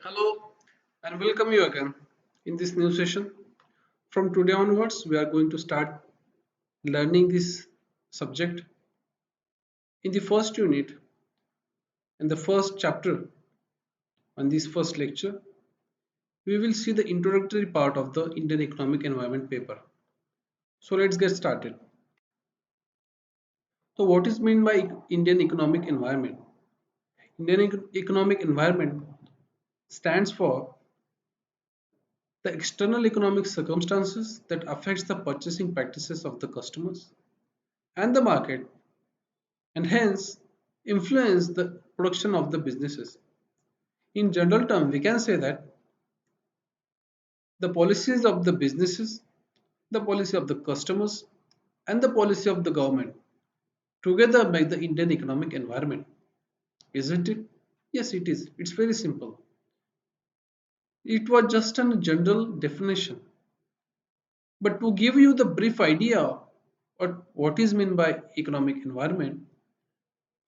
Hello and welcome you again in this new session. From today onwards, we are going to start learning this subject. In the first unit and the first chapter on this first lecture, we will see the introductory part of the Indian Economic Environment paper. So let's get started. So what is meant by Indian Economic Environment? Economic Environment stands for the external economic circumstances that affects the purchasing practices of the customers and the market and hence influence the production of the businesses. In general term, we can say that the policies of the businesses, the policy of the customers, and the policy of the government together make the Indian economic environment. Isn't it? Yes, it is. It's very simple. It was just a general definition. But to give you the brief idea of what is meant by economic environment,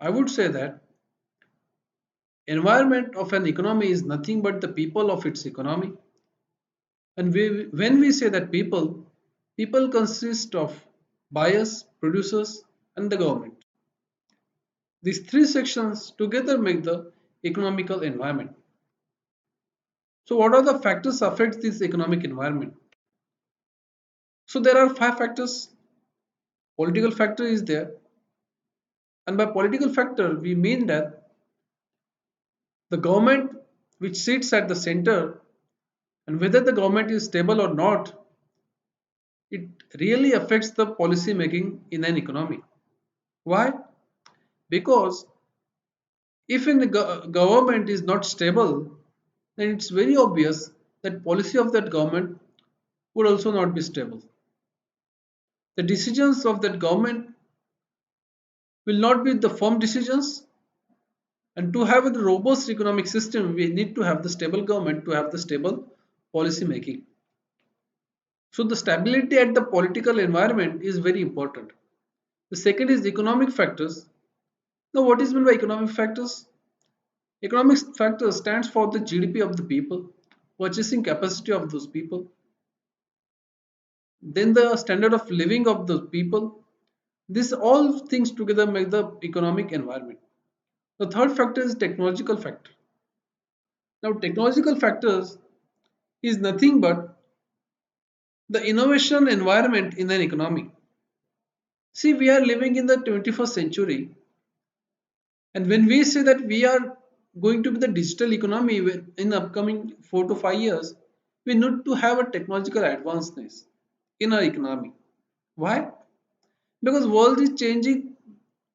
I would say that environment of an economy is nothing but the people of its economy. And when we say that people consist of buyers, producers, and the government. These three sections together make the economical environment. So, what are the factors affect this economic environment? So, there are five factors. Political factor is there, and by political factor we mean that the government which sits at the center, and whether the government is stable or not, it really affects the policy making in an economy. Why? Because if the government is not stable, then it's very obvious that policy of that government would also not be stable. The decisions of that government will not be the firm decisions, and to have a robust economic system, we need to have the stable government to have the stable policy making. So the stability at the political environment is very important. The second is economic factors. Now, what is meant by economic factors? Economic factor stands for the GDP of the people, purchasing capacity of those people, then the standard of living of the people. These all things together make the economic environment. The third factor is technological factor. Now, technological factors is nothing but the innovation environment in an economy. See, we are living in the 21st century, and when we say that we are going to be the digital economy in upcoming 4 to 5 years, we need to have a technological advancement in our economy. Why? Because world is changing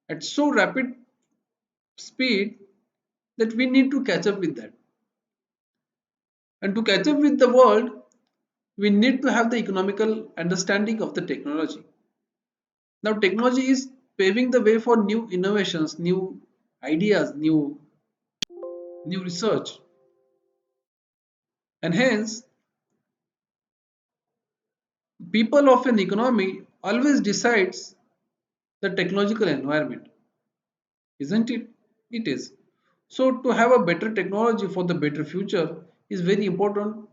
at so rapid speed that we need to catch up with that. And to catch up with the world, we need to have the economical understanding of the technology. Now, technology is paving the way for new innovations, new ideas, new research, and hence people of an economy always decides the technological environment, isn't it? It is. So to have a better technology for the better future is very important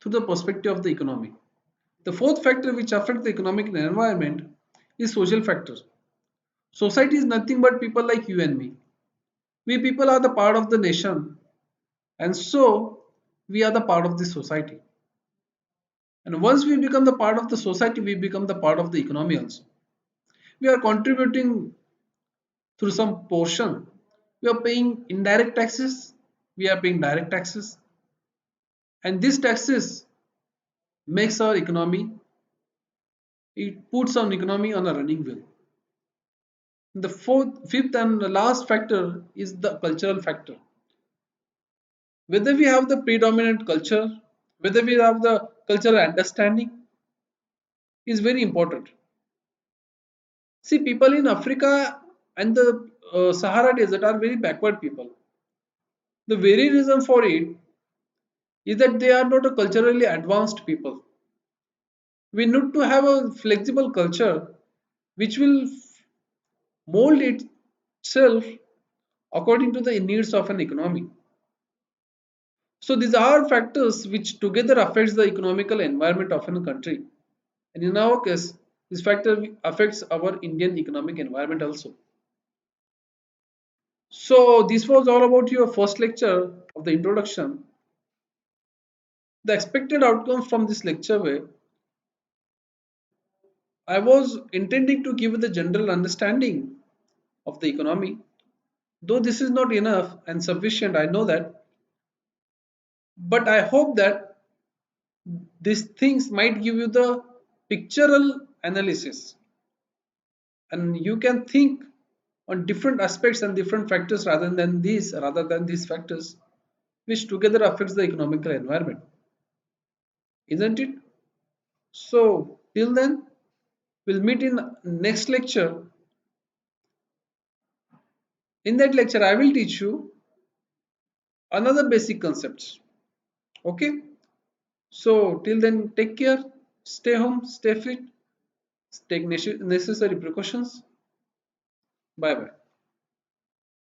to the perspective of the economy. The fourth factor which affects the economic environment is social factor. Society is nothing but people like you and me. We people are the part of the nation, and so we are the part of the society. And once we become the part of the society, we become the part of the economy also. We are contributing through some portion. We are paying indirect taxes, we are paying direct taxes, and these taxes makes our economy, it puts our economy on a running wheel. The fifth and the last factor is the cultural factor. Whether we have the predominant culture, whether we have the cultural understanding is very important. See, people in Africa and the Sahara Desert are very backward people. The very reason for it is that they are not a culturally advanced people. We need to have a flexible culture which will mold itself according to the needs of an economy. So these are factors which together affects the economical environment of a country. And in our case, this factor affects our Indian economic environment also. So this was all about your first lecture of the introduction. The expected outcomes from this lecture were I was intending to give the general understanding of the economy. Though this is not enough and sufficient, I know that, but I hope that these things might give you the pictorial analysis and you can think on different aspects and different factors rather than these factors which together affects the economical environment, isn't it? So till then we'll meet in next lecture. In that lecture I will teach you another basic concepts. Okay, so till then take care, stay home, stay fit, take necessary precautions. Bye bye.